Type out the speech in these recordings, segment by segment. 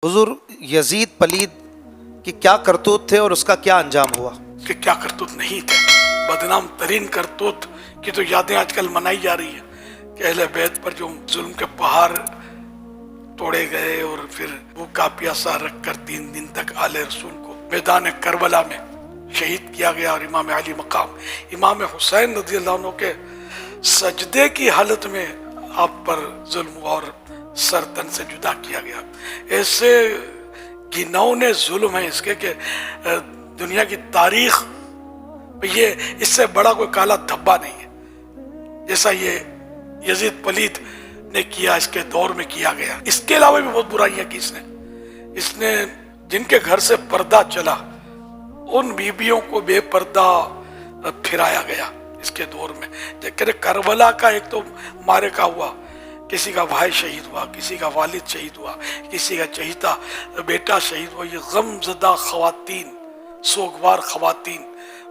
حضور یزید پلید کی کیا کرتوت تھے اور اس کا کیا انجام ہوا؟ کہ کیا کرتوت نہیں تھے، بدنام ترین کرتوت کی تو یادیں آج کل منائی جا رہی ہیں کہ اہل بیت پر جو ظلم کے پہاڑ توڑے گئے اور پھر وہ کا پیاسا رکھ کر 3 دن تک آل رسول کو میدان کربلا میں شہید کیا گیا، اور امام علی مقام امام حسین رضی اللہ عنہ کے سجدے کی حالت میں آپ پر ظلم ہوا اور سر تن سے جدا کیا گیا۔ ایسے گھناؤنے ظلم ہیں اس کے کہ دنیا کی تاریخ یہ اس سے بڑا کوئی کالا دھبا نہیں ہے جیسا یہ یزید پلید نے کیا، اس کے دور میں کیا گیا۔ اس کے علاوہ بھی بہت برائیاں کی اس نے جن کے گھر سے پردہ چلا ان بیویوں کو بے پردہ پھرایا گیا اس کے دور میں۔ کربلا کا ایک تو مارے کا ہوا، کسی کا بھائی شہید ہوا، کسی کا والد شہید ہوا، کسی کا چہیتا بیٹا شہید ہوا۔ یہ غم زدہ خواتین، سوگوار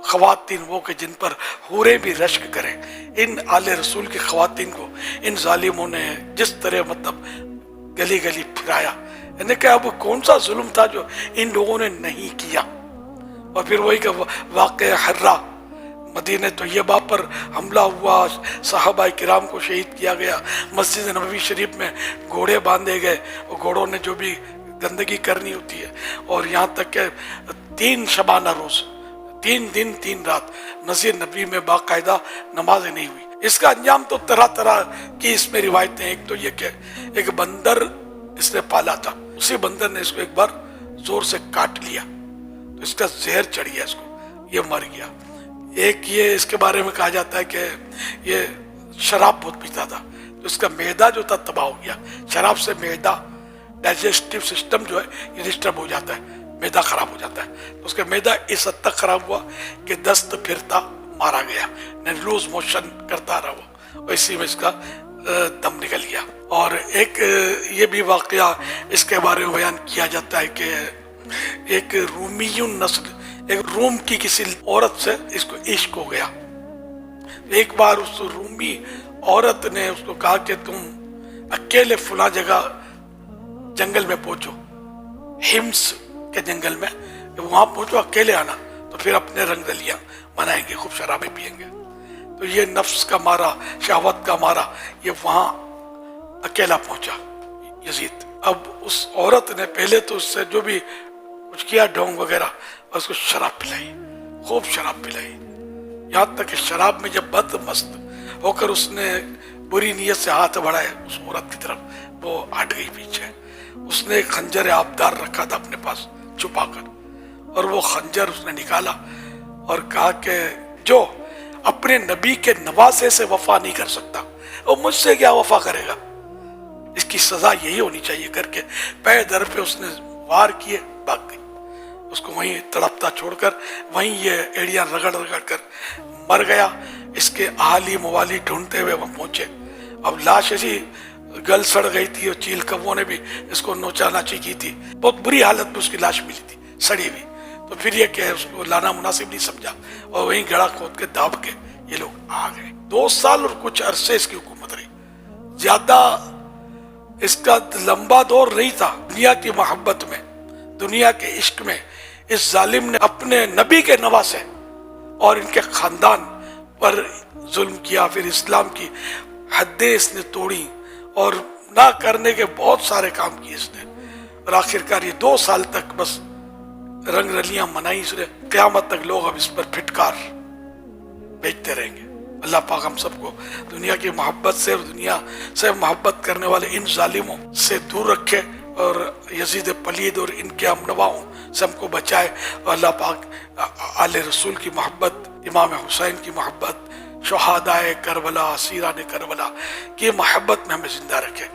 خواتین وہ کہ جن پر حوریں بھی رشک کریں، ان آل رسول کی خواتین کو ان ظالموں نے جس طرح مطلب گلی گلی پھرایا، یعنی کہ اب کون سا ظلم تھا جو ان لوگوں نے نہیں کیا۔ اور پھر وہی کہ واقع حرہ، مدینہ طیبہ پر حملہ ہوا، صحابہ کرام کو شہید کیا گیا، مسجد نبوی شریف میں گھوڑے باندھے گئے، اور گھوڑوں نے جو بھی گندگی کرنی ہوتی ہے، اور یہاں تک کہ 3 شبانہ روز 3 دن 3 رات مسجد نبوی میں باقاعدہ نمازیں نہیں ہوئی۔ اس کا انجام تو طرح طرح کی اس میں روایتیں۔ ایک تو یہ کہ ایک بندر اس نے پالا تھا، اسی بندر نے اس کو ایک بار زور سے کاٹ لیا تو اس کا زہر چڑھ گیا، اس کو یہ مر گیا۔ ایک یہ اس کے بارے میں کہا جاتا ہے کہ یہ شراب بہت پیتا تھا تو اس کا معدہ جو تھا تباہ ہو گیا۔ شراب سے معدہ ڈائجسٹیو سسٹم جو ہے یہ ڈسٹرب ہو جاتا ہے، معدہ خراب ہو جاتا ہے۔ اس کا معدہ اس حد تک خراب ہوا کہ دست پھرتا مارا گیا، لوز موشن کرتا رہا وہ، اور اسی میں اس کا دم نکل گیا۔ اور ایک یہ بھی واقعہ اس کے بارے میں بیان کیا جاتا ہے کہ ایک رومیون نسل، ایک روم کی کسی عورت سے اس کو عشق ہو گیا۔ ایک بار اس رومی عورت نے اس کو کہا کہ تم اکیلے فلاں جگہ جنگل میں پہنچو، ہمس کے جنگل میں، وہاں پہنچو، اکیلے آنا، تو پھر اپنے رنگ رلیاں منائیں گے، خوب شرابیں پیئیں گے۔ تو یہ نفس کا مارا، شہوت کا مارا، یہ وہاں اکیلا پہنچا یزید۔ اب اس عورت نے پہلے تو اس سے جو بھی کچھ کیا ڈھونگ وغیرہ، اور اس کو شراب پلائی، خوب شراب پلائی، یہاں تک کہ شراب میں جب بد مست ہو کر اس نے بری نیت سے ہاتھ بڑھائے اس عورت کی طرف، وہ ہٹ گئی پیچھے۔ اس نے ایک خنجر آبدار رکھا تھا اپنے پاس چھپا کر، اور وہ خنجر اس نے نکالا اور کہا کہ جو اپنے نبی کے نواسے سے وفا نہیں کر سکتا وہ مجھ سے کیا وفا کرے گا، اس کی سزا یہی ہونی چاہیے کر کے پے در پہ اس نے وار کیے، بھاگ گئی۔ اس کو وہیں تڑپتا چھوڑ کر وہیں یہ ایڑیاں رگڑ رگڑ کر مر گیا۔ اس کے اہالی موالی ڈھونڈتے ہوئے وہ پہنچے، اب لاش ایسی گل سڑ گئی تھی، اور چیل کبوں نے بھی اس کو نوچا ناچی کی تھی، بہت بری حالت میں اس کی لاش ملی تھی، سڑی ہوئی۔ تو پھر یہ کہ اس کو لانا مناسب نہیں سمجھا، اور وہیں گڑا کھود کے داب کے یہ لوگ آ گئے۔ 2 سال اور کچھ عرصے اس کی حکومت رہی، زیادہ اس کا لمبا دور نہیں تھا۔ دنیا کی محبت میں، دنیا کے عشق میں اس ظالم نے اپنے نبی کے نواسے اور ان کے خاندان پر ظلم کیا۔ پھر اسلام کی حدیں اس نے توڑی اور نہ کرنے کے بہت سارے کام کیے اس نے، اور آخرکار یہ 2 سال تک بس رنگ رلیاں منائی اس نے۔ قیامت تک لوگ اب اس پر پھٹکار بیچتے رہیں گے۔ اللہ پاک ہم سب کو دنیا کی محبت سے اور دنیا سے محبت کرنے والے ان ظالموں سے دور رکھے، اور یزید پلید اور ان کے ہمنواؤں سے ہم کو بچائے، اور اللہ پاک آل رسول کی محبت، امام حسین کی محبت، شہدائے کربلا، اسیران کربلا کی محبت میں ہمیں زندہ رکھے۔